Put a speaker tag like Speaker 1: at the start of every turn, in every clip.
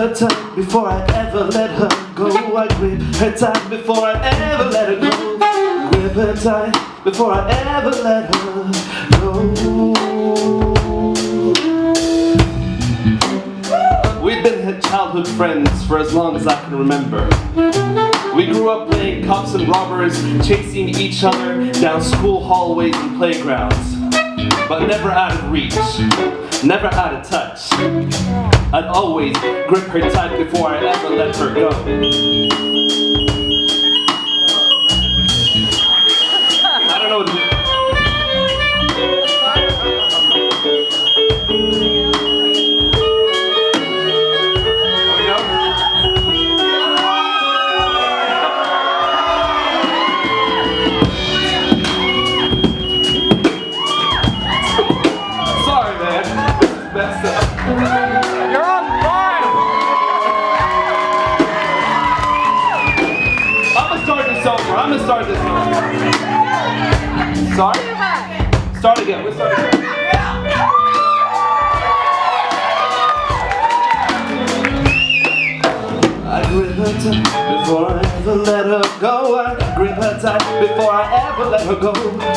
Speaker 1: her tight before I ever let her go. I grip her tight before I ever let her go. Grip her tight before I ever let her go. We've been childhood friends for as long as I can remember. We grew up playing cops and robbers, chasing each other down school hallways and playgrounds, but never out of reach, never out of touch. I'd always grip her tight before I ever let her go. I don't know what to do.
Speaker 2: You're on fire!
Speaker 1: I'm gonna start this over. Sorry? Start again. Let's start again. I grip her tight before I ever let her go. I grip her tight before I ever let her go.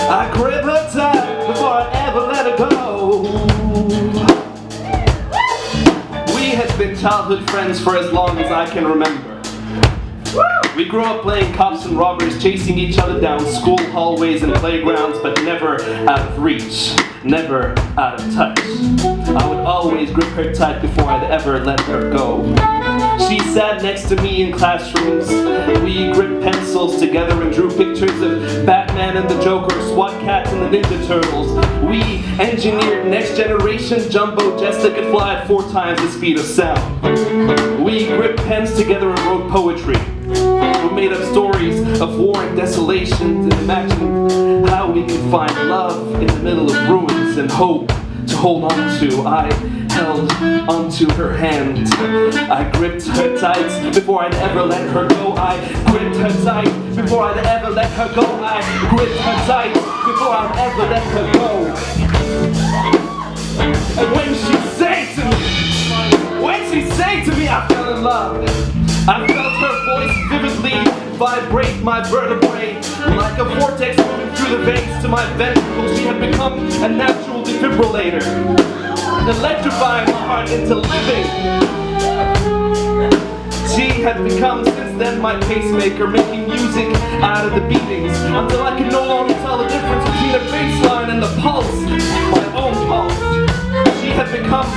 Speaker 1: I grip her tight before I ever let her go. We have been childhood friends for as long as I can remember. We grew up playing cops and robbers, chasing each other down school hallways and playgrounds, but never out of reach, never out of touch. I would always grip her tight before I'd ever let her go. She sat next to me in classrooms. We gripped pencils together and drew pictures of Batman and the Joker, SWAT cats and the Ninja Turtles. We engineered next generation jumbo jets that could fly at 4 times the speed of sound. We gripped pens together and wrote poetry. We made up stories of war and desolation and imagined how we could find love in the middle of ruins and hope to hold on to. I held onto her hand. I gripped her tight before I'd ever let her go. I gripped her tight before I'd ever let her go. I gripped her tight before I'd ever let her go. And when she sang to me, I fell in love. I felt her voice vividly vibrate my vertebrae like a vortex moving through the veins to my ventricles. She had become a natural defibrillator, electrifying my heart into living. She had become since then my pacemaker, making music out of the beatings until I could no longer tell the difference between a bass line and the pulse, my own pulse. She had become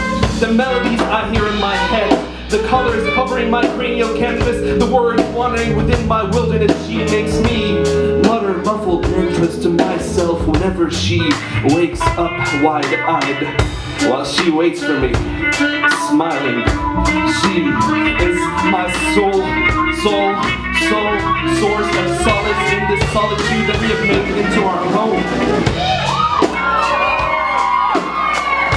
Speaker 1: the melodies I hear in my head, the colors covering my cranial canvas, the words wandering within my wilderness. She makes me mutter muffled mantras to myself whenever she wakes up wide-eyed, while she waits for me, smiling. She is my source of solace in this solitude that we have made into our home.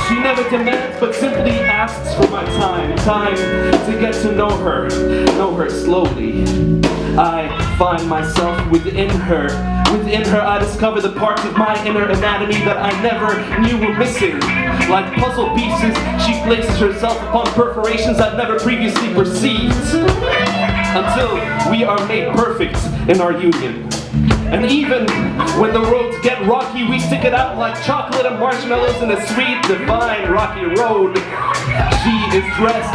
Speaker 1: She never demands, but simply asks for my time to get to know her slowly. I find myself within her. Within her, I discover the parts of my inner anatomy that I never knew were missing. Like puzzle pieces, she places herself upon perforations I've never previously perceived, until we are made perfect in our union. And even when the roads get rocky, we stick it out like chocolate and marshmallows in a sweet, divine, rocky road. She is dressed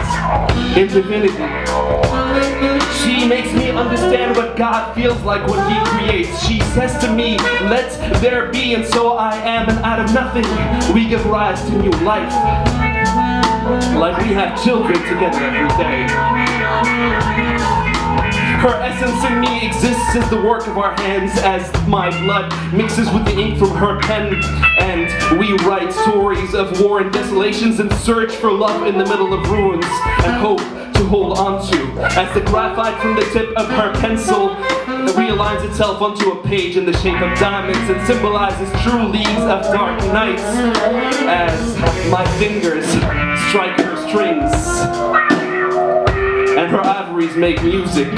Speaker 1: in divinity. She makes me understand what God feels like when He creates. She says to me, let there be, and so I am, and out of nothing, we give rise to new life. Like we have children together every day. Her essence in me exists as the work of our hands, as my blood mixes with the ink from her pen, and we write stories of war and desolations and search for love in the middle of ruins and hope to hold on to, as the graphite from the tip of her pencil realigns itself onto a page in the shape of diamonds and symbolizes true leaves of dark nights, as my fingers strike her strings and her ivories make music.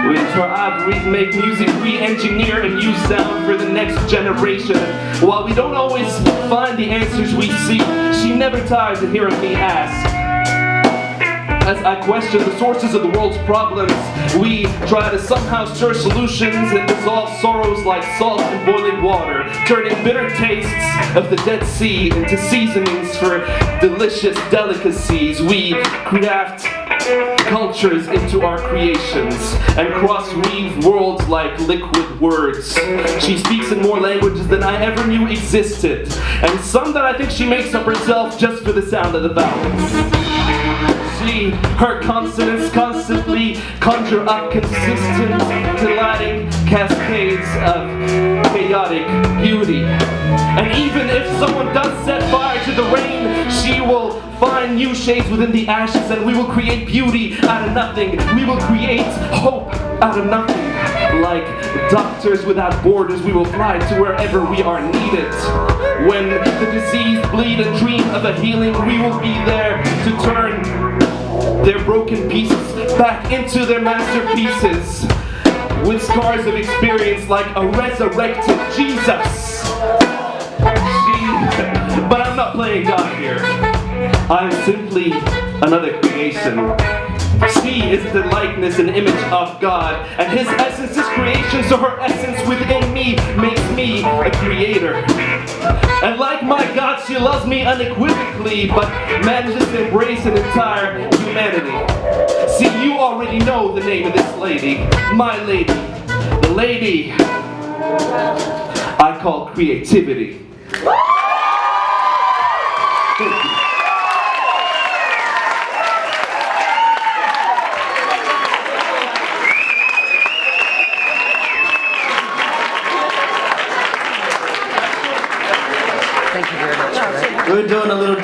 Speaker 1: With her ivories make music, we engineer and use sound for the next generation. While we don't always find the answers we seek, she never tires of hearing me ask. As I question the sources of the world's problems, we try to somehow stir solutions and dissolve sorrows like salt in boiling water, turning bitter tastes of the Dead Sea into seasonings for delicious delicacies. We craft cultures into our creations and cross-weave worlds like liquid words. She speaks in more languages than I ever knew existed, and some that I think she makes up herself just for the sound of the vowels. Her consonants constantly conjure up consistent, colliding cascades of chaotic beauty. And even if someone does set fire to the rain, she will find new shades within the ashes, and we will create beauty out of nothing. We will create hope out of nothing. Like doctors without borders, we will fly to wherever we are needed. When the diseased bleed and dream of a healing, we will be there to turn their broken pieces back into their masterpieces, with scars of experience like a resurrected Jesus. But I'm not playing God here. I'm simply another creation. She is the likeness and image of God, and His essence is creation, so her essence within me makes me a creator. And like my God, she loves me unequivocally, but manages to embrace an entire humanity. See, you already know the name of this lady, my lady, the lady I call creativity. Thank you.
Speaker 3: Thank you very much.
Speaker 4: We're doing a little